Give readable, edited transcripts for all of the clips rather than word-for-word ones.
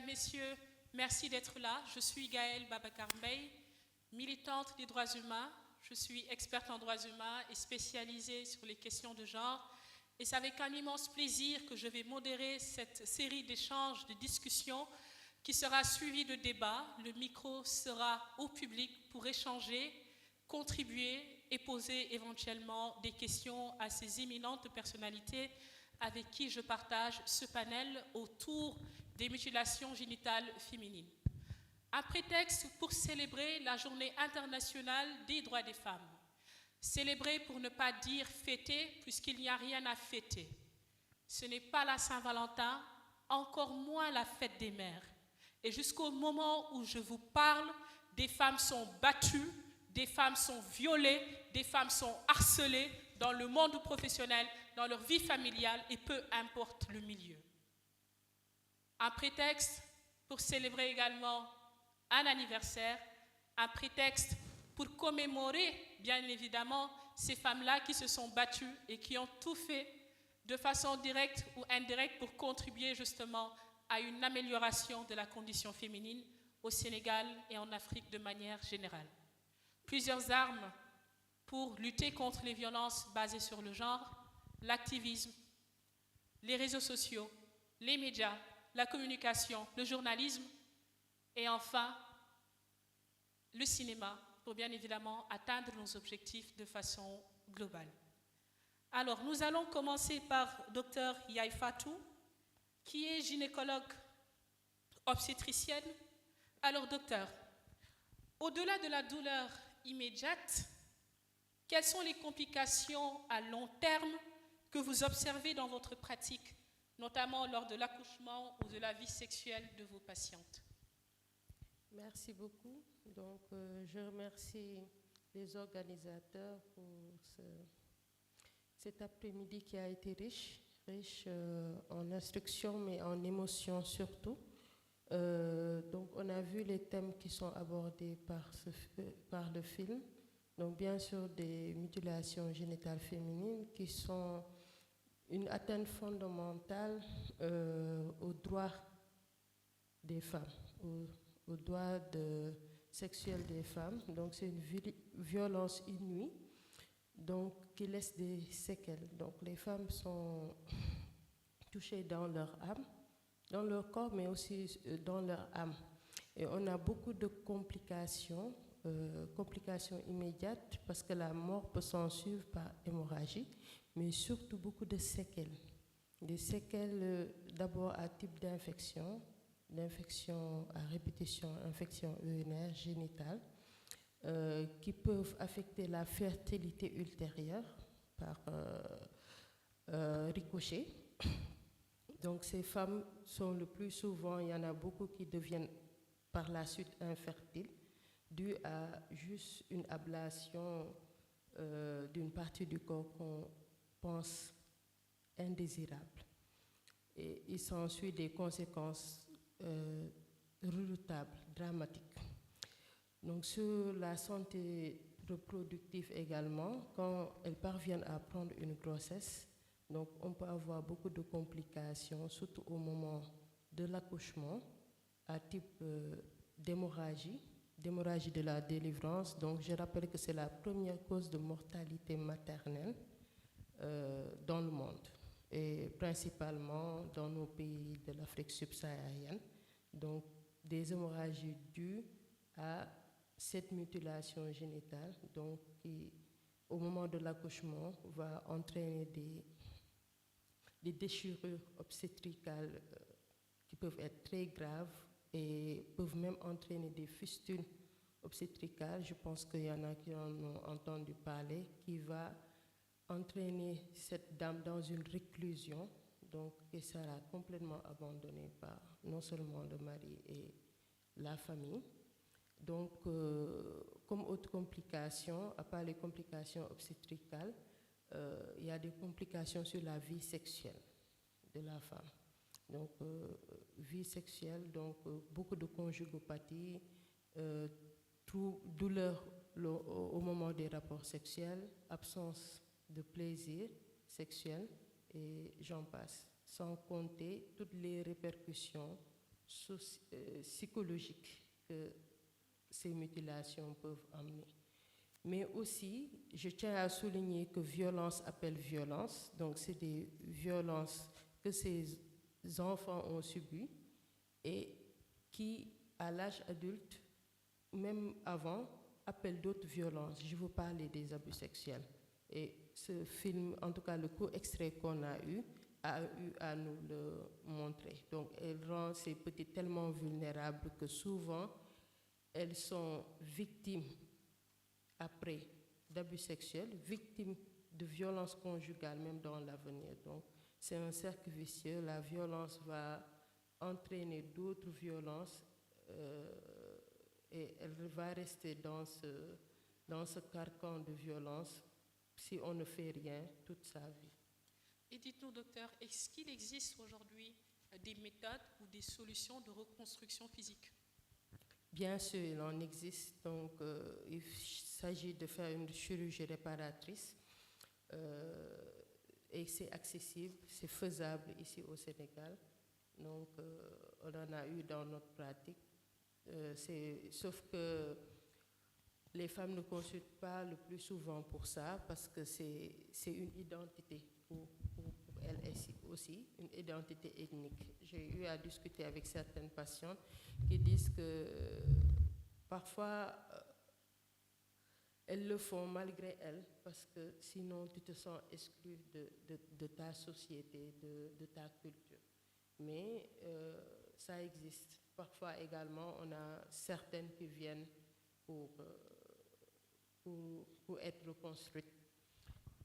Mesdames, Messieurs, merci d'être là. Je suis Gaëlle Babacar Mbaye, militante des droits humains. Je suis experte en droits humains et spécialisée sur les questions de genre. Et c'est avec un immense plaisir que je vais modérer cette série d'échanges, de discussions qui sera suivie de débats. Le micro sera au public pour échanger, contribuer et poser éventuellement des questions à ces éminentes personnalités avec qui je partage ce panel autour des mutilations génitales féminines. Un prétexte pour célébrer la Journée internationale des droits des femmes. Célébrer pour ne pas dire fêter, puisqu'il n'y a rien à fêter. Ce n'est pas la Saint-Valentin, encore moins la fête des mères. Et jusqu'au moment où je vous parle, des femmes sont battues, des femmes sont violées, des femmes sont harcelées dans le monde professionnel, dans leur vie familiale et peu importe le milieu. Un prétexte pour célébrer également un anniversaire, un prétexte pour commémorer, bien évidemment, ces femmes-là qui se sont battues et qui ont tout fait de façon directe ou indirecte pour contribuer justement à une amélioration de la condition féminine au Sénégal et en Afrique de manière générale. Plusieurs armes pour lutter contre les violences basées sur le genre, l'activisme, les réseaux sociaux, les médias, la communication, le journalisme et enfin le cinéma pour bien évidemment atteindre nos objectifs de façon globale. Alors, nous allons commencer par Dr Yaye Fatou, qui est gynécologue obstétricienne. Alors, docteur, au-delà de la douleur immédiate, quelles sont les complications à long terme que vous observez dans votre pratique, notamment lors de l'accouchement ou de la vie sexuelle de vos patientes? Merci beaucoup. Donc, je remercie les organisateurs pour cet après-midi qui a été riche en instructions, mais en émotions surtout. Donc, on a vu les thèmes qui sont abordés par le film. Donc, bien sûr, des mutilations génitales féminines qui sont une atteinte fondamentale aux droits des femmes, aux droits sexuels des femmes. Donc, c'est une violence inouïe, donc, qui laisse des séquelles. Donc, les femmes sont touchées dans leur âme, dans leur corps, mais aussi dans leur âme. Et on a beaucoup de complications immédiates, parce que la mort peut s'en suivre par hémorragie, mais surtout beaucoup de séquelles. Des séquelles d'abord à type d'infection à répétition, infection urinaire, génitale, qui peuvent affecter la fertilité ultérieure par ricochet. Donc ces femmes sont le plus souvent, il y en a beaucoup qui deviennent par la suite infertiles, dû à juste une ablation d'une partie du corps qu'on pense indésirable. Et il s'ensuit des conséquences redoutables, dramatiques. Donc sur la santé reproductive également, quand elles parviennent à prendre une grossesse, donc on peut avoir beaucoup de complications, surtout au moment de l'accouchement, à type d'hémorragie de la délivrance. Donc je rappelle que c'est la première cause de mortalité maternelle dans le monde, et principalement dans nos pays de l'Afrique subsaharienne. Donc des hémorragies dues à cette mutilation génitale, donc qui, au moment de l'accouchement, va entraîner des déchirures obstétricales qui peuvent être très graves et peuvent même entraîner des fistules obstétricales. Je pense qu'il y en a qui en ont entendu parler, qui va entraîner cette dame dans une réclusion, donc qui sera complètement abandonnée par non seulement le mari et la famille. Donc, comme autre complication, à part les complications obstétricales, il y a des complications sur la vie sexuelle de la femme. Donc, vie sexuelle, donc beaucoup de conjugopathie, douleur au moment des rapports sexuels, absence de plaisir sexuel, et j'en passe, sans compter toutes les répercussions psychologiques que ces mutilations peuvent amener. Mais aussi, je tiens à souligner que violence appelle violence, donc c'est des violences que ces enfants ont subies et qui, à l'âge adulte, même avant, appellent d'autres violences. Je vous parlais des abus sexuels. Et ce film, en tout cas le court extrait qu'on a eu à nous le montrer. Donc, elle rend ces petites tellement vulnérables que souvent, elles sont victimes après d'abus sexuels, victimes de violences conjugales, même dans l'avenir. Donc, c'est un cercle vicieux. La violence va entraîner d'autres violences et elle va rester dans ce carcan de violence si on ne fait rien toute sa vie. Et dites-nous, docteur, est-ce qu'il existe aujourd'hui des méthodes ou des solutions de reconstruction physique? Bien sûr, il en existe. Donc, il s'agit de faire une chirurgie réparatrice et c'est accessible, c'est faisable ici au Sénégal. Donc, on en a eu dans notre pratique. Sauf que les femmes ne consultent pas le plus souvent pour ça parce que c'est une identité pour elles aussi, une identité ethnique. J'ai eu à discuter avec certaines patientes qui disent que parfois elles le font malgré elles parce que sinon tu te sens exclu de ta société, de ta culture. Mais ça existe. Parfois également, on a certaines qui viennent pour être reconstruites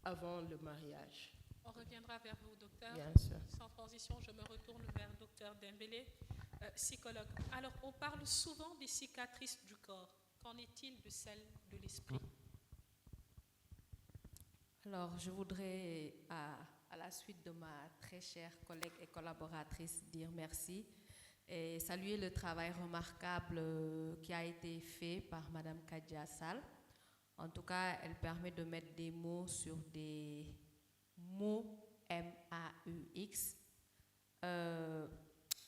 avant le mariage. On reviendra vers vous, docteur. Bien sûr. Sans transition, je me retourne vers le docteur Dembélé, psychologue. Alors, on parle souvent des cicatrices du corps. Qu'en est-il de celles de l'esprit? Alors, je voudrais, à la suite de ma très chère collègue et collaboratrice, dire merci et saluer le travail remarquable qui a été fait par Madame Kadja Sall. En tout cas, elle permet de mettre des mots sur des mots MAUX.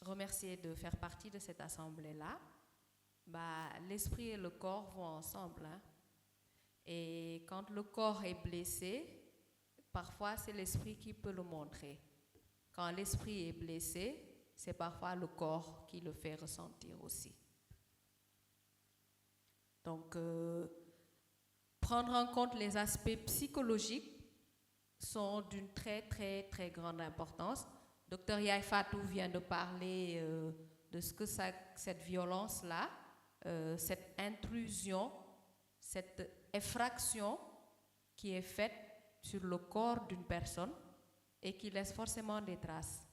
Remercier de faire partie de cette assemblée-là. L'esprit et le corps vont ensemble. Hein. Et quand le corps est blessé, parfois c'est l'esprit qui peut le montrer. Quand l'esprit est blessé, c'est parfois le corps qui le fait ressentir aussi. Donc, prendre en compte les aspects psychologiques sont d'une très, très, très grande importance. Dr Yaye Fatou vient de parler de ce que cette violence-là, cette intrusion, cette effraction qui est faite sur le corps d'une personne et qui laisse forcément des traces.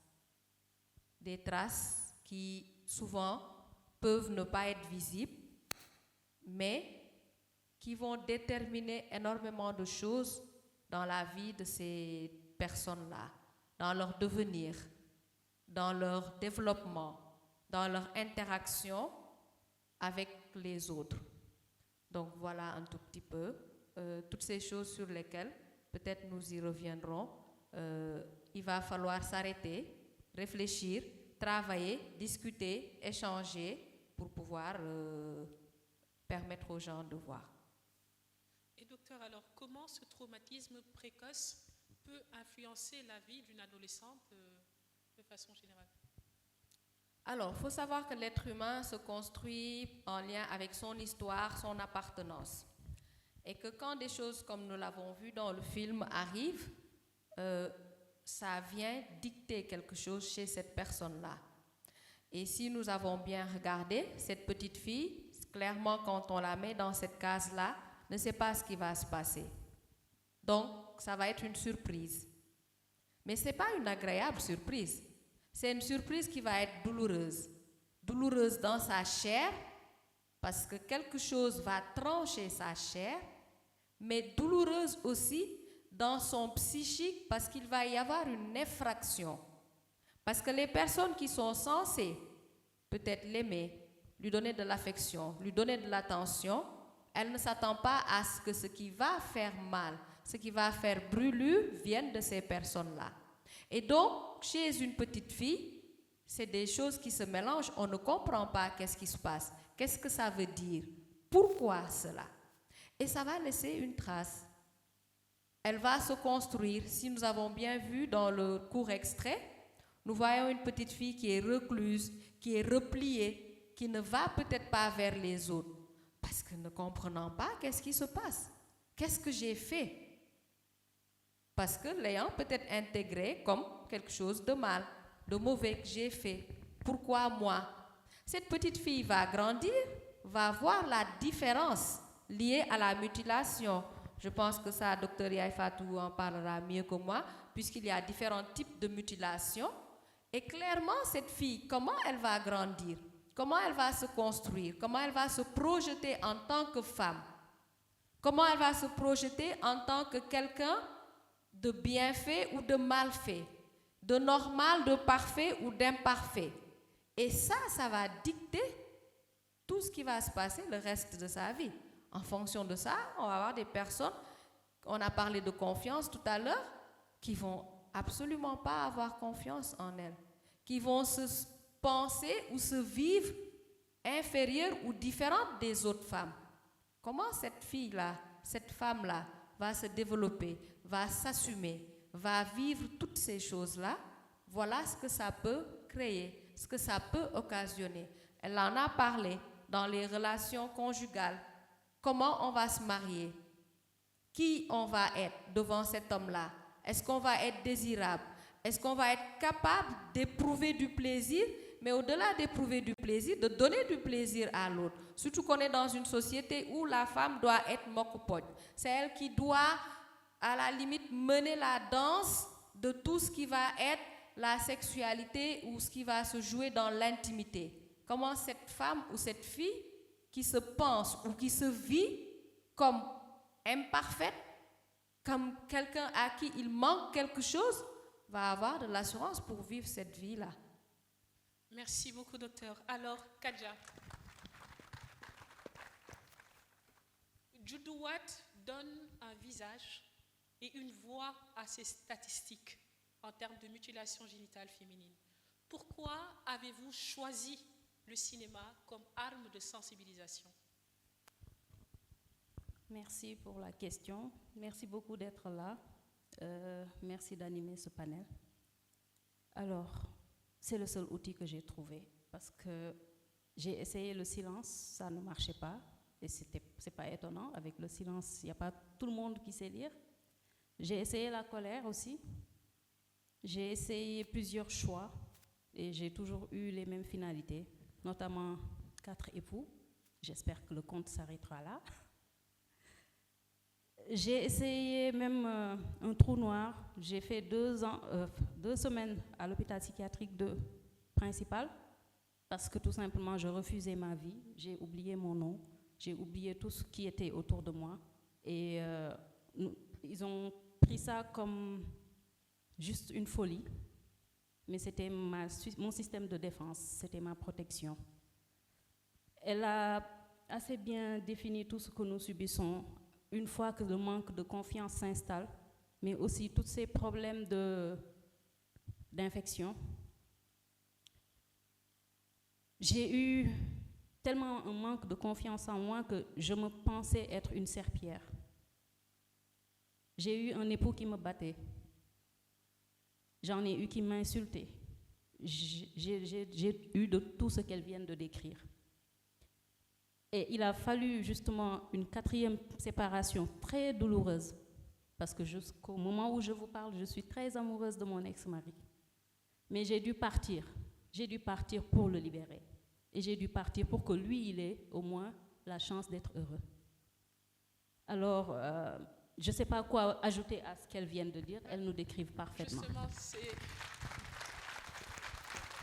Des traces qui, souvent, peuvent ne pas être visibles, mais qui vont déterminer énormément de choses dans la vie de ces personnes-là, dans leur devenir, dans leur développement, dans leur interaction avec les autres. Donc voilà un tout petit peu toutes ces choses sur lesquelles peut-être nous y reviendrons. Il va falloir s'arrêter, réfléchir, travailler, discuter, échanger pour pouvoir permettre aux gens de voir. Et docteur, alors comment ce traumatisme précoce peut influencer la vie d'une adolescente de façon générale? Alors, il faut savoir que l'être humain se construit en lien avec son histoire, son appartenance. Et que quand des choses comme nous l'avons vu dans le film arrivent, ça vient dicter quelque chose chez cette personne-là. Et si nous avons bien regardé, cette petite fille, clairement quand on la met dans cette case-là, ne sait pas ce qui va se passer. Donc, ça va être une surprise. Mais ce n'est pas une agréable surprise. C'est une surprise qui va être douloureuse. Douloureuse dans sa chair, parce que quelque chose va trancher sa chair, mais douloureuse aussi dans son psychique, parce qu'il va y avoir une effraction. Parce que les personnes qui sont censées peut-être l'aimer, lui donner de l'affection, lui donner de l'attention, elle ne s'attend pas à ce que ce qui va faire mal, ce qui va faire brûlure vienne de ces personnes-là. Et donc, chez une petite fille, C'est des choses qui se mélangent, on ne comprend pas qu'est-ce qui se passe, qu'est-ce que ça veut dire, pourquoi cela. Et ça va laisser une trace. Elle va se construire. Si nous avons bien vu dans le court extrait, nous voyons une petite fille qui est recluse, qui est repliée, qui ne va peut-être pas vers les autres, parce que ne comprenant pas qu'est-ce qui se passe, qu'est-ce que j'ai fait, parce que l'ayant peut-être intégré comme quelque chose de mal, de mauvais que j'ai fait. Pourquoi moi? Cette petite fille va grandir, va voir la différence liée à la mutilation. Je pense que ça, Dr Yaifatou en parlera mieux que moi, puisqu'il y a différents types de mutilation. Et clairement, cette fille, comment elle va grandir? Comment elle va se construire? Comment elle va se projeter en tant que femme? Comment elle va se projeter en tant que quelqu'un de bien fait ou de mal fait? De normal, de parfait ou d'imparfait? Et ça va dicter tout ce qui va se passer le reste de sa vie. En fonction de ça, on va avoir des personnes, on a parlé de confiance tout à l'heure, qui vont absolument pas avoir confiance en elles, qui vont se penser ou se vivre inférieures ou différentes des autres femmes. Comment cette fille-là, cette femme-là va se développer, va s'assumer, va vivre toutes ces choses-là? Voilà ce que ça peut créer, ce que ça peut occasionner. Elle en a parlé dans les relations conjugales. Comment on va se marier? Qui on va être devant cet homme-là? Est-ce qu'on va être désirable? Est-ce qu'on va être capable d'éprouver du plaisir, mais au-delà d'éprouver du plaisir, de donner du plaisir à l'autre? Surtout qu'on est dans une société où la femme doit être mokopogne. C'est elle qui doit, à la limite, mener la danse de tout ce qui va être la sexualité ou ce qui va se jouer dans l'intimité. Comment cette femme ou cette fille qui se pense ou qui se vit comme imparfaite, comme quelqu'un à qui il manque quelque chose, va avoir de l'assurance pour vivre cette vie-là. Merci beaucoup, docteur. Alors, Kadja, Judouat donne un visage et une voix à ces statistiques en termes de mutilation génitale féminine. Pourquoi avez-vous choisi le cinéma comme arme de sensibilisation? Merci pour la question. Merci beaucoup d'être là. Merci d'animer ce panel. Alors, c'est le seul outil que j'ai trouvé parce que j'ai essayé le silence, ça ne marchait pas. Et c'est pas étonnant, avec le silence, il n'y a pas tout le monde qui sait lire. J'ai essayé la colère aussi. J'ai essayé plusieurs choix et j'ai toujours eu les mêmes finalités, notamment 4 époux. J'espère que le compte s'arrêtera là. J'ai essayé même un trou noir. J'ai fait 2 semaines à l'hôpital psychiatrique principal parce que tout simplement je refusais ma vie. J'ai oublié mon nom, j'ai oublié tout ce qui était autour de moi. Et ils ont pris ça comme juste une folie. Mais c'était mon système de défense, c'était ma protection. Elle a assez bien défini tout ce que nous subissons une fois que le manque de confiance s'installe, mais aussi tous ces problèmes d'infection. J'ai eu tellement un manque de confiance en moi que je me pensais être une serpillière. J'ai eu un époux qui me battait. J'en ai eu qui m'insultaient. J'ai eu de tout ce qu'elles viennent de décrire. Et il a fallu justement une 4e séparation très douloureuse, parce que jusqu'au moment où je vous parle, je suis très amoureuse de mon ex-mari. Mais j'ai dû partir pour le libérer. Et j'ai dû partir pour que lui, il ait au moins la chance d'être heureux. Alors, je ne sais pas quoi ajouter à ce qu'elles viennent de dire, elles nous décrivent parfaitement. Justement,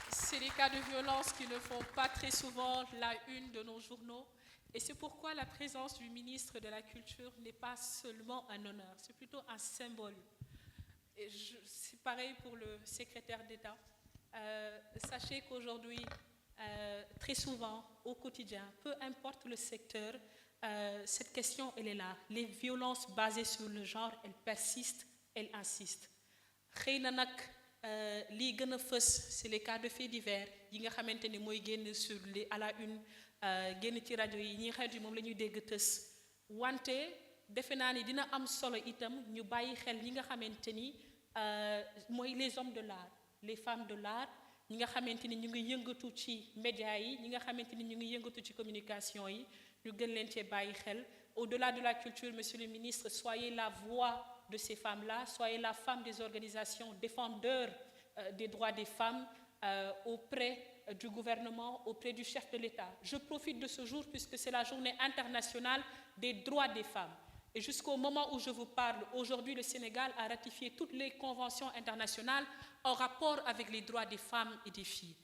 c'est les cas de violence qui ne font pas très souvent la une de nos journaux. Et c'est pourquoi la présence du ministre de la Culture n'est pas seulement un honneur, c'est plutôt un symbole. C'est pareil pour le secrétaire d'État. Sachez qu'aujourd'hui, très souvent, au quotidien, peu importe le secteur, cette question, elle est là. Les violences basées sur le genre, elles persistent, elles insistent. lii gën a fës c'est les cas de faits divers yi nga xamante ni mooy génn sur les à la une génn ci rajo yi ñi xeet yi moom la ñuy dégg tës wante defe naa ni dina am solo itam ñu bàyyi xel ñi nga xamante ni mooy les hommes de l'art les femmes de l'art ñi nga xamante ni ñu ngi yëngatu ci médias yi ñi nga xamante ni ñu ngi yëngatu ci communication yi ñu gën leen cee bàyyi xel au-delà de la culture, monsieur le ministre, soyez la voix de ces femmes-là, soyez la femme des organisations défendeurs des droits des femmes auprès du gouvernement, auprès du chef de l'État. Je profite de ce jour puisque c'est la journée internationale des droits des femmes. Et jusqu'au moment où je vous parle, aujourd'hui, le Sénégal a ratifié toutes les conventions internationales en rapport avec les droits des femmes et des filles.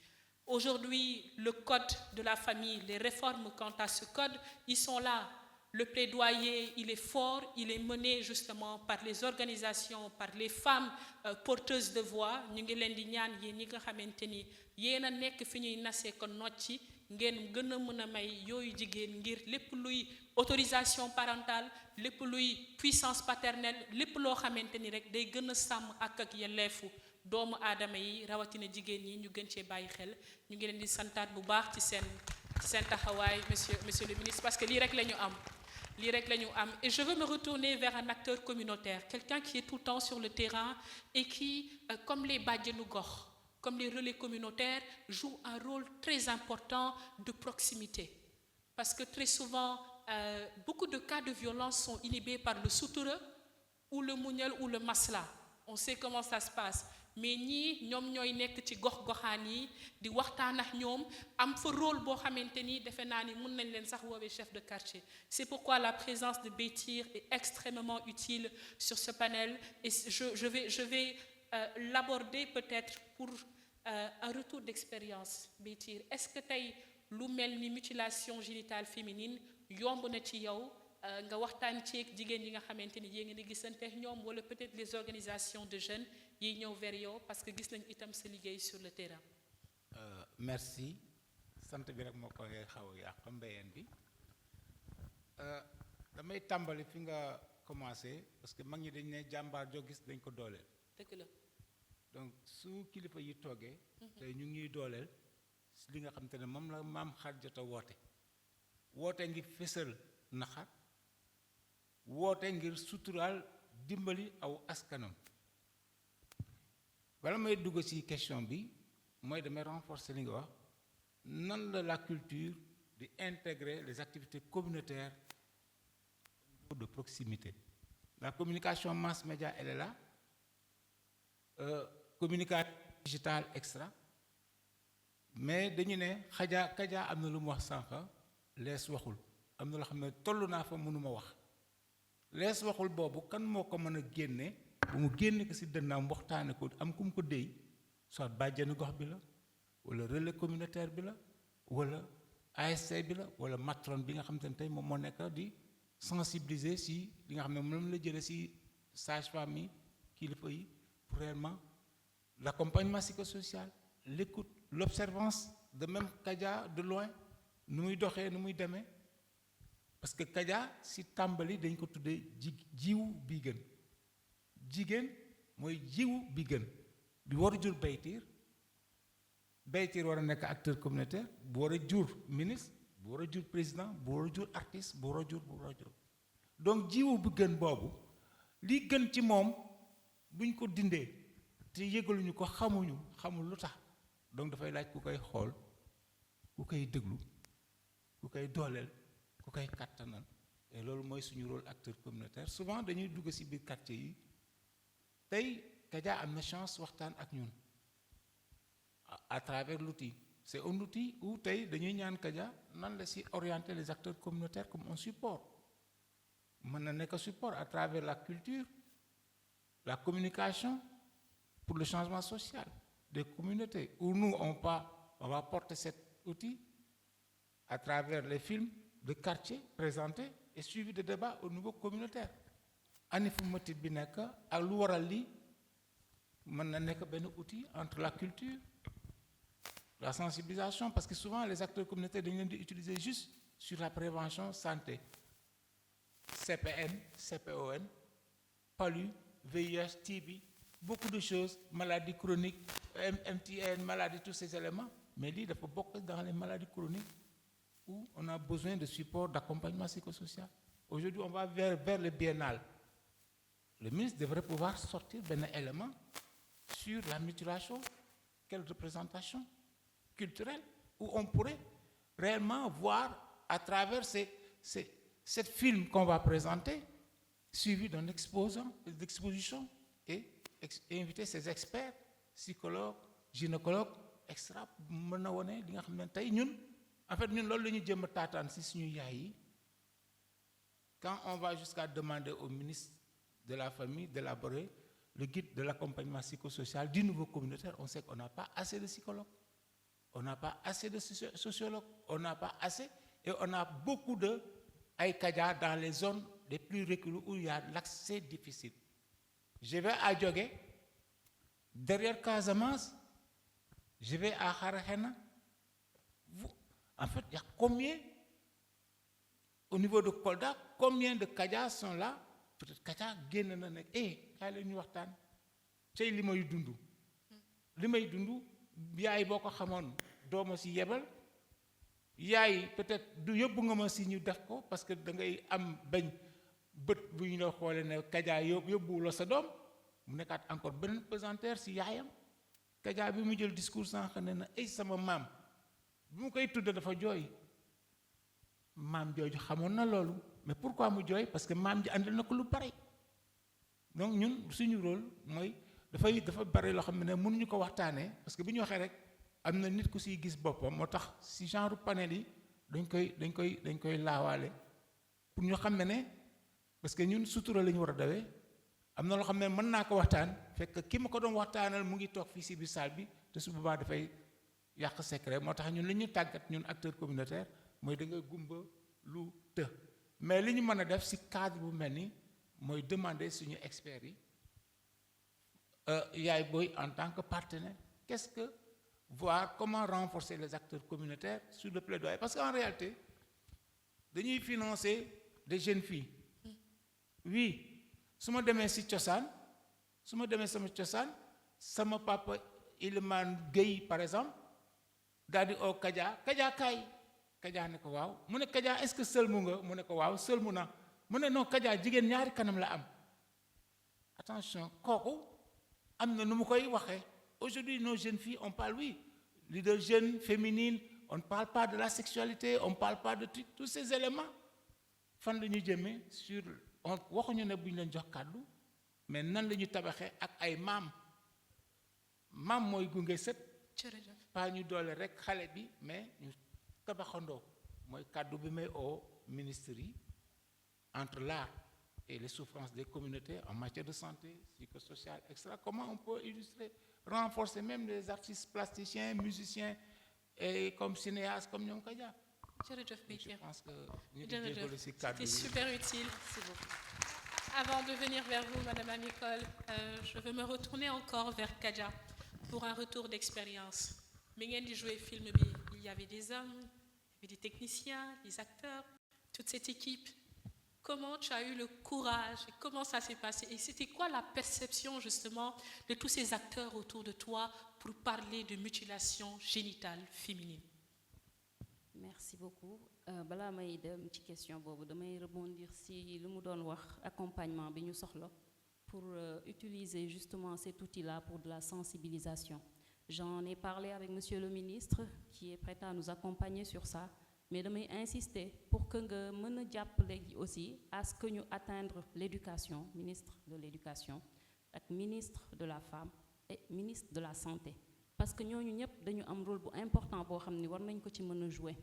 Aujourd'hui, le code de la famille, les réformes quant à ce code, ils sont là. Le plaidoyer, il est fort, il est mené justement par les organisations, par les femmes porteuses de voix. Ñu ngi leen di ñaan yéen ñi nga xamante ni yéen a nekk fi ñuy nasee ko nocci ngeen gën a mën a may yooyu jigéen ngir lépp luy autorisation parentale lépp luy puissance paternelle lépp loo xamante ni rek day gën a sàmm ak yelleefu doomu aadama yi rawatina jigéen ñi ñu gën cee bàyyi xel ñu ngi leen di santaat bu baax ci seen taxawaay monsieur le ministre parce que lii rek la ñu am. Et je veux me retourner vers un acteur communautaire, quelqu'un qui est tout le temps sur le terrain et qui, comme les bajenu gox, comme les relais communautaires, joue un rôle très important de proximité. Parce que très souvent, beaucoup de cas de violence sont inhibés par le sutura ou le muñal ou le masla. On sait comment ça se passe. Mais ñii ñoom ñooy nekk ci gox-goxaan yi di waxtaan ak ñoom am fa rôle boo xamante ni defe naa ni mën nañ leen sax woowee chef de quartier. C'est pourquoi la présence de Beytir est extrêmement utile sur ce panel et je vais l'aborder peut-être pour un retour d'expérience. Beytir, est-ce que tey lu mel ni mutilation génitale féminine yomb na ci yow nga waxtaan ci ak jigéen yi nga xamante ni yéen ngi gisante ak ñoom wala peut-être les organisations de jeunes yi ñëw vers yow parce que gis nañu itam sa liggéey sur le terrain. Merci sant bi rek moo koy xaw a yàq mbéyeen bi damay tàmbali fi nga commencé parce que mag ñi dañ ne jàmbaar joo gis dañ ko dooleel. dëgg la. donc su kilifa yi toogee. tey ñu ngi dooleel li nga xam te ne moom la maam Xadijata woote ngir fësal naxar woote ngir suturaal dimbali aw askanam. Bala may dugg ci question bi mooy damay renforcer li nga wax nan la culture di intégrer les activités communautaires de proximité. La communication mass média elle est là communication digitale extra mais dañu ne Kaja am na lu mu wax sànq lees waxul am na loo xam ne toll naa fa mënuma wax lees waxul boobu kan moo ko mën a génne bu mu génne ko ci dënnaam waxtaane ko am ku mu ko déy soit bàjjenu gox bi la wala relais communautaire bi la wala ASC bi la wala matron bi nga xam te ne tey moom moo nekk di sensibiliser ci li nga xam ne moom la jëlee ci sage-femme yi kilifa yi pour réellement l'accompagnement psychosocial l'écoute l'observance de même Kaja de loin nu muy doxee nu muy demee parce que Kaja ci tàmbali dañ ko tuddee jiwu bi gën jigéen mooy jiwu bi gën bi war a jur Beytir war a nekk acteur communautaire bu war a jur ministre bu war a jur président bu war a jur artiste bu war a jur donc jiwu bi gën boobu li gën ci moom buñ ko dindee te yëgaluñu ko xamul lu tax donc dafay laaj ku koy xool ku koy déglu ku koy dooleel ku koy kattanal et loolu mooy suñu rôle acteur communautaire souvent dañuy dugg ci biir quartier yi tey Kaja am na chance waxtaan ak ñun à travers l'outil c'est un outil où tey dañuy ñaan Kaja nan la ci orienter les acteurs communautaires comme un support mën na nekk support à travers la culture la communication pour le changement social des communautés où nous on va porter cet outil à travers les films de quartier présentés et suivis de débats au niveau communautaire ani fu motif bi nekk ak lu waral lii mën na nekk benn outil entre la culture la sensibilisation parce que souvent les acteurs communautaires dañu leen di utiliser juste sur la prévention santé CPN CPON PALU VIH TB beaucoup de choses, maladies chroniques, MTN, maladies, tous ces éléments. Mais il faut beaucoup dans les maladies chroniques où on a besoin de support, d'accompagnement psychosocial. Aujourd'hui, on va vers le biennal. Le ministre devrait pouvoir sortir d'un élément sur la mutilation, quelle représentation culturelle, où on pourrait réellement voir à travers cette film qu'on va présenter, suivi d'une exposition, et inviter ces experts, psychologues, gynécologues, etc. En fait, nous quand on va jusqu'à demander au ministre de la Famille d'élaborer le guide de l'accompagnement psychosocial du niveau communautaire, on sait qu'on n'a pas assez de psychologues, on n'a pas assez de sociologues, on n'a pas assez, et on a beaucoup de Aïkadia dans les zones les plus reculées où il y a l'accès difficile. Je vais à Djogé, derrière Casamance, je vais à Harahena. En fait, il y a combien, au niveau de Kolda, combien de Kadia sont là? Peut-être Kadia gagne na nek kay ñu waxtaan cey limay dundu yaay boko xamone dooma ci yebal yaay peut-être du yobbu nga ma ci ñu def ko parce que da ngay am bañ beut bu ñu xolé ne Kadia yobbu la sa doom mu nekkat encore benen pesanteur ci yaayam Kadia bi mu jël discours sank ne na sama mam bu mu koy tudd dafa jooy maam jooju xamoon na loolu mais pourquoi mu jooy parce que maam ji àndal na ko lu bari donc ñun suñu rôle mooy dafa bari loo xam ne mënuñu ko waxtaanee parce que bu ñu waxee rek am na nit ku siy gis boppam moo tax si genre panel yi dañ koy laawaale pour ñu xam ne parce que ñun sutura la ñu war a dawee am na loo xam ne mën naa ko waxtaan fekk ki ma ko doon waxtaanal mu ngi toog fii si biir salle bi te su boobaa dafay yàq secret moo tax ñun li ñu tàggat ñun acteur communautaire mooy da ngay gumba lu të mais li ñu mën a def si cadre bu mel ni mooy demander suñu experts yi yaay booy en tant que partenaire qu'est-ce que voir comment renforcer les acteurs communautaires sur le plaidoyer parce qu'en réalité dañuy financer des jeunes filles oui su ma demee si cosaan su ma demee sama cosaan sama papa Iliman Gueye par exemple daal di oo Kadia Kadia ne ko waaw mu ne Kadia est-ce que sëlmu nga mu ne ko waaw sëlmu na mu ne non Kadia jigéen ñaari kanam la am attention kooku am na nu mu koy waxee aujourd'hui nos jeunes filles on parle oui leader jeune féminine on ne parle pas de la sexualité on ne parle pas de tous ces éléments fan la ñu jëmee sur on waxuñu ne bu ñu leen jox kàddu mais nan la ñu tabaxee ak ay maam mooy gunge sët pas ñu doole rek xale bi mais ñu tabaxandoo mooy kàddu bi may au ministère yi entre l'art et les souffrances des communautés en matière de santé psychosociale etc. Comment on peut illustrer renforcer même les artistes plasticiens musiciens et comme cinéastes comme ñoom Kadia. Je pense que c'était super utile. Avant de venir vers vous Madame Amicole, je veux me retourner encore vers Kadia pour un retour d'expérience. Mais ngeen di jouer film bi, il y avait des hommes, il y avait des techniciens, des acteurs, toute cette équipe. Comment tu as eu le courage et comment ça s'est passé? Et c'était quoi la perception justement de tous ces acteurs autour de toi pour parler de mutilation génitale féminine? Merci beaucoup. Balaa may dem ci question boobu damay rebondir si lu mu doon wax accompagnement bi ñu soxla pour utiliser justement cet outil-là pour de la sensibilisation. J'en ai parlé avec Monsieur le ministre qui est prêt à nous accompagner sur ça, mais damay insister pour que nga mën a jàppale aussi à ce que ñu atteindre l'éducation, ministre de l'éducation ak ministre de la femme et ministre de la santé, parce que ñooñu ñëpp dañu am rôle bu important boo xam ni war nañ ko ci mën a jouer.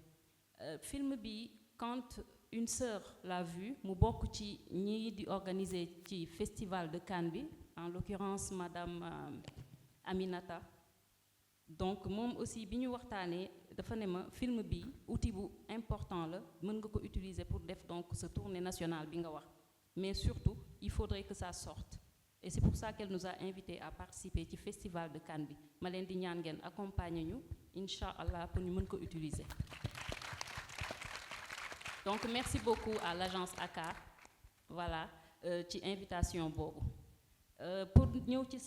Film bi quand une sœur l'a vu mu bokk ci ñi di organiser ci festival de Cannes bi, en l'occurrence madame Aminata. Donc moom aussi bi ñu waxtaanee dafa ne ma film bi outil bu important la mën nga ko utiliser pour def donc ce tournée nationale bi nga wax, mais surtout il faudrait que ça sorte et c'est pour ça qu'elle nous a invités à participer ci festival de Cannes bi. Ma leen di ñaan ngeen accompagner ñu incha allah pour ñu mën ko utiliser. Donc merci beaucoup à l'agence ACAR voilà ci invitation boobu. Pour ñëw ci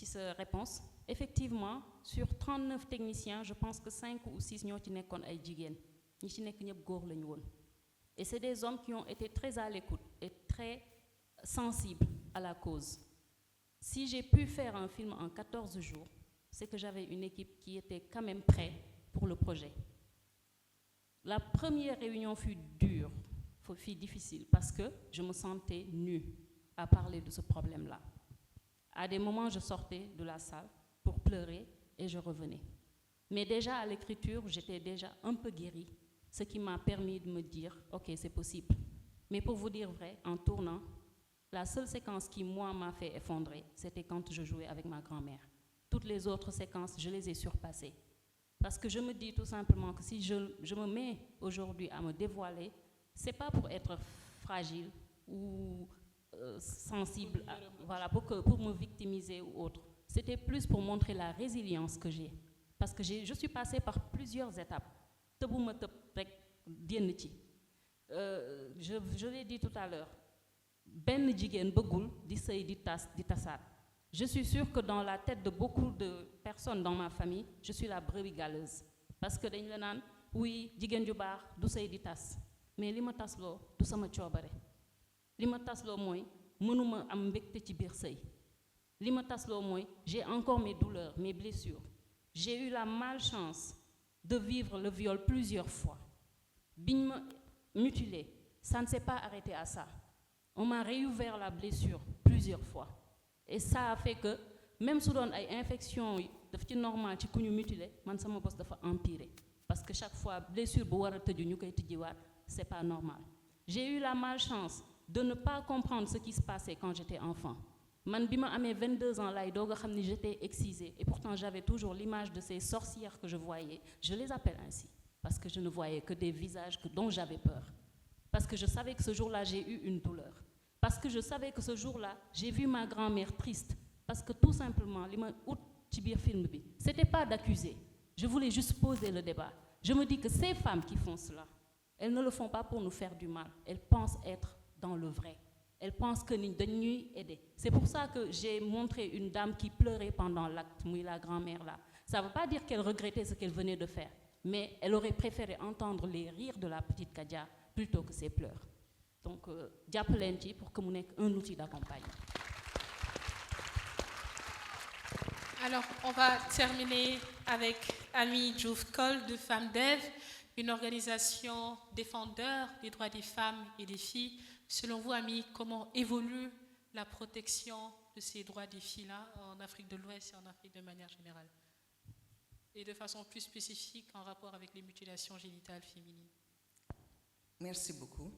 sa réponse, effectivement, sur 39 techniciens, je pense que 5 ou 6 ñoo ci nekkoon ay jigéen ñi ci nekk ñëpp góor lañu woon. Et c'est des hommes qui ont été très à l'écoute et très sensibles à la cause. Si j'ai pu faire un film en 14 jours, c'est que j'avais une équipe qui était quand même prête pour le projet. La première réunion fut dure, fut difficile, parce que je me sentais nue à parler de ce problème-là. À des moments, je sortais de la salle pour pleurer et je revenais. Mais déjà à l'écriture, j'étais déjà un peu guérie, ce qui m'a permis de me dire, ok, c'est possible. Mais pour vous dire vrai, en tournant, la seule séquence qui, moi, m'a fait effondrer, c'était quand je jouais avec ma grand-mère. Toutes les autres séquences, je les ai surpassées. Parce que je me dis tout simplement que si je me mets aujourd'hui à me dévoiler, c'est pas pour être fragile ou sensible, voilà, pour me victimiser ou autre. C'était plus pour montrer la résilience que j'ai. Parce que je suis passée par plusieurs étapes. Je l'ai dit tout à l'heure. Ben jigen bëggul di sëy di tassat. Je suis sûre que dans la tête de beaucoup de personnes dans ma famille, je suis la brebis galeuse. Parce que dañ la naan oui jigen ju baax du sëy di tas. Mais li ma tasloo du sama coobare. Li ma tasloo mooy mënuma am mbégte ci biir sëy. Li ma tasloo mooy j'ai encore mes douleurs, mes blessures. J'ai eu la malchance de vivre le viol plusieurs fois. Biñ ma mutilé, ça ne s'est pas arrêté à ça. On m'a réouvert la blessure plusieurs fois. Et ça a fait que, même si on a une infection normale, ci ñu mutilé, man sama boss dafa empirer. Parce que chaque fois, blessure bu wara tëju ñu koy tëjiwaat, c'est pas normal. J'ai eu la malchance de ne pas comprendre ce qui se passait quand j'étais enfant. Man bima amé 22 ans lay doga xamni j'étais excisée et pourtant j'avais toujours l'image de ces sorcières que je voyais. Je les appelle ainsi parce que je ne voyais que des visages dont j'avais peur. Parce que je savais que ce jour-là, j'ai eu une douleur. Parce que je savais que ce jour-là, j'ai vu ma grand-mère triste. Parce que tout simplement, c'était pas d'accuser. Je voulais juste poser le débat. Je me dis que ces femmes qui font cela, elles ne le font pas pour nous faire du mal. Elles pensent être dans le vrai. Elles pensent que nous devons aider. C'est pour ça que j'ai montré une dame qui pleurait pendant l'acte, la grand-mère là. Ça ne veut pas dire qu'elle regrettait ce qu'elle venait de faire. Mais elle aurait préféré entendre les rires de la petite Kadia plutôt que ses pleurs. Donc, Diapolenti pour que vous ayez un outil d'accompagnement. Alors, on va terminer avec Ami Diouf Kol de Femmes Dev, une organisation défendeur des droits des femmes et des filles. Selon vous, Ami, comment évolue la protection de ces droits des filles-là en Afrique de l'Ouest et en Afrique de manière générale? Et de façon plus spécifique en rapport avec les mutilations génitales féminines. Merci beaucoup.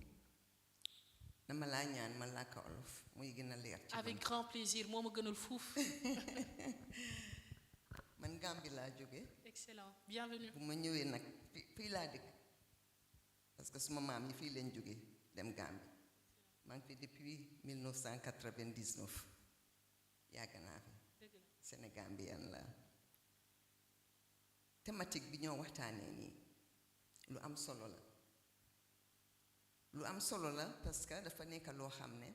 Avec grand plaisir. Moi, je suis fouf. Excellent. Bienvenue. Parce que ma maman est fille de Gambie. Je suis depuis 1999. Sénégambien la. Thématique bi ñoo waxtaanee nii lu am solo la lu am solo la parce que dafa nekk loo xam ne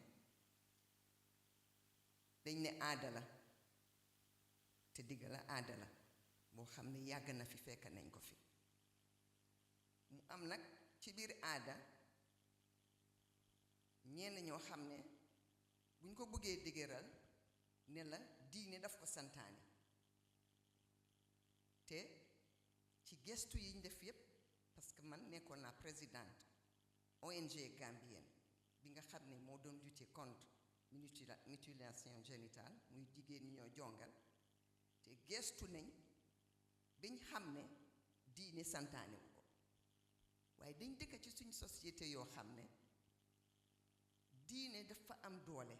dañ ne aada la te digg la aada la boo xam ne yàgg na fi fekk nañ ko fi mu am nag ci biir aada ñenn ñoo xam ne buñ ko bëggee dëgëral ne la diine daf ko santaane te ci gestu yi ñu def yépp parce que man nekkoon naa présidente ONG gambienne bi nga xam ne moo doon lutter contre mutilation génitale muy jigéen ñi ñoo jongal te gestu nañ biñ xam ne diine santaane wu ko waaye dañ dëkk ci suñ société yoo xam ne diine dafa am doole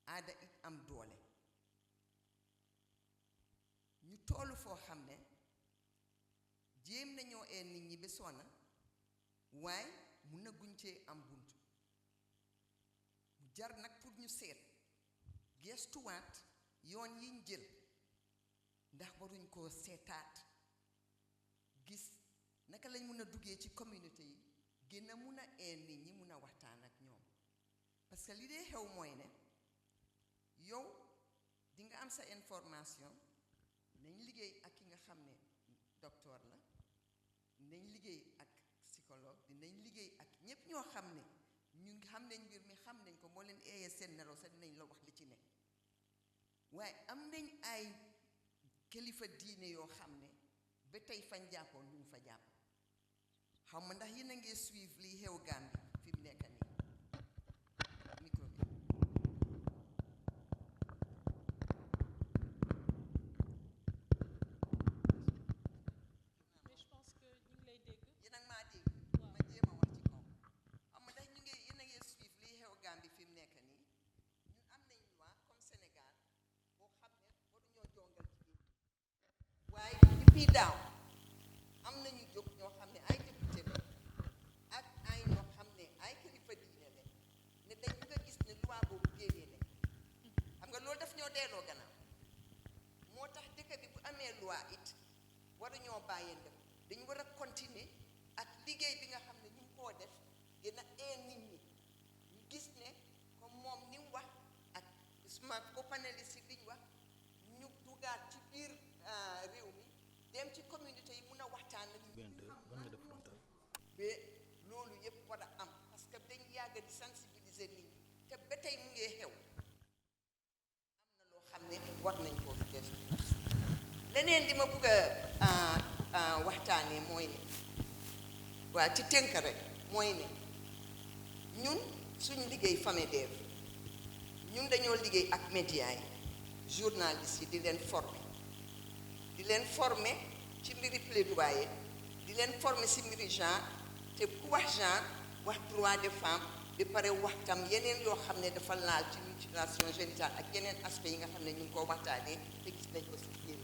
aada it am doole ñu tollu foo xam ne jéem nañoo nit ñi ba sonna waaye mun na guñ cee am bunt mu jar nag pour ñu seet gestuwaat yoon yiñ jël ndax waruñ koo seetaat gis naka lañ mun a duggee ci communauté yi gën a mun a nit ñi mun a waxtaan ak ñoom parce que li dee xew mooy ne yow di nga am sa information nañ liggéey ak ki nga xam ne docteur la nañ liggéey ak psychologue dinañ liggéey ak ñépp ñoo xam ne ñu xam nañ mbir mi xam nañ ko moo leen eeyee seen nelaw sax dinañ la wax li ci ne waaye am nañ ay kilifa diine yoo xam ne ba tey fañ jàppoon ñu fa jàpp xaw ma ndax yéen a ngi suivre lii xew Gambie fi mu nekk nii micro bi mais je pense que ñu ngi lay dégg. yéen a ngi maa dégg ma jéem a wax ci kaw xam nga ndax yéen a ngi suivre lii xew Gambie fi mu nekk nii ñun am nañ loi comme Sénégal boo xam ne waruñoo jongal jigéen waaye depuis daaw am nañu jóg ñoo xam ne ay député la ak ay ñoo xam ne ay kilifa diine la ne dañ bëgg a gis ne loi boobu génnee ne xam nga loolu daf ñoo delloo gannaaw moo tax dëkk bi bu amee loi it waruñoo bàyyee ndëpp dañu war a continuer ak liggéey bi nga xam ne ñu ngi koo def gën a ee nit ñi ñu gis ne comme moom ni mu wax ak Ousmane ko panéliste yi liñ wax ñu dugaat ci biir réew mi dem ci communauté yi mun a waxtaan ak ñu ba loolu yëpp war a am parce que dañ yàgg di sensibiliser nit ñi te ba tey mu ngee xew am na loo xam ne war nañ koo fi def leneen li ma bëgg a waxtaanee mooy ne waa ci tënk rek mooy ne ñun suñu liggéey FAMEDEV ñun dañoo liggéey ak média yi journalistes yi di leen former ci mbiri plaidoyer di leen former ci mbiri genre te ku wax genre wax droit des femmes ba pare wax tam yeneen yoo xam ne dafa laal ci mutilation génitale ak yeneen aspect yi nga xam ne ñu ngi ko waxtaanee te gis nañ ko ci biir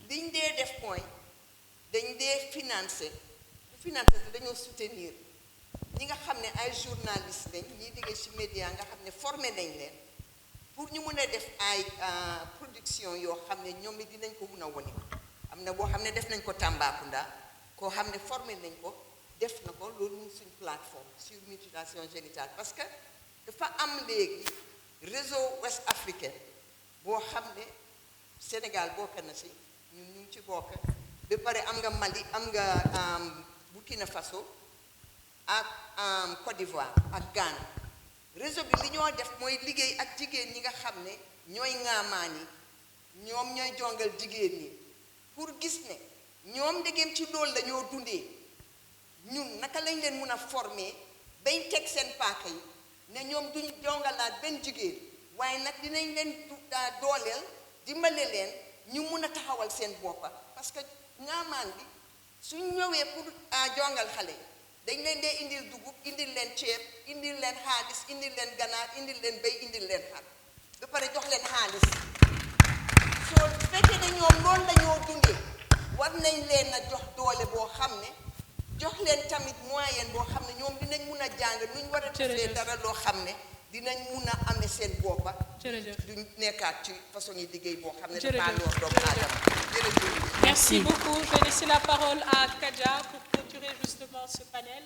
liñ dee def mooy dañ dee financer te dañoo soutenir ñi nga xam ne ay journalistes lañ ñiy liggéey ci média nga xam ne formé nañ leen pour ñu mën a def ay production yoo xam ne ñoom it dinañ ko mun a wone am na boo xam ne def nañ ko Tambacounda koo xam ne formé nañ ko def na ko loolu mu suñ plateforme sur mutilation génitale parce que dafa am léegi réseau ouest africain boo xam ne Sénégal bokk na ci ñun ñu ngi ci bokk ba pare am nga Mali am nga Burkina Faso ak Côte d'Ivoire ak Ghana réseau bi li ñoo def mooy liggéey ak jigéen ñi nga xam ne ñooy ŋaamaan yi ñoom ñooy jongal jigéen ñi pour gis ne ñoom ndegem ci loolu la ñoo dundee ñun naka lañ leen mun a former bañ teg seen paaka yi ne ñoom duñ jongalaat benn jigéen waaye nag dinañ leen dooleel dimbale leen ñu mun a taxawal seen boppa parce que ŋaamaan bi suñ ñëwee pour jongal xale yi dañ leen dee indil dugub indil leen ceeb indil leen xaalis indil leen ganaar indil leen béy indil leen xar ba pare jox leen xaalis soo fekkee ne ñoom loolu lañoo dundee war nañ leen a jox doole boo xam ne jox leen tamit moyen boo xam ne ñoom dinañ mun a jàng nuñ war a defee dara loo xam ne dinañ mun a amee seen boppa duñ nekkaat ci façon yi liggéey boo xam ne dafa loor doomu aadama jërëjëf. Merci beaucoup. Je vais laisser la parole à Kadja pour clôturer justement ce panel.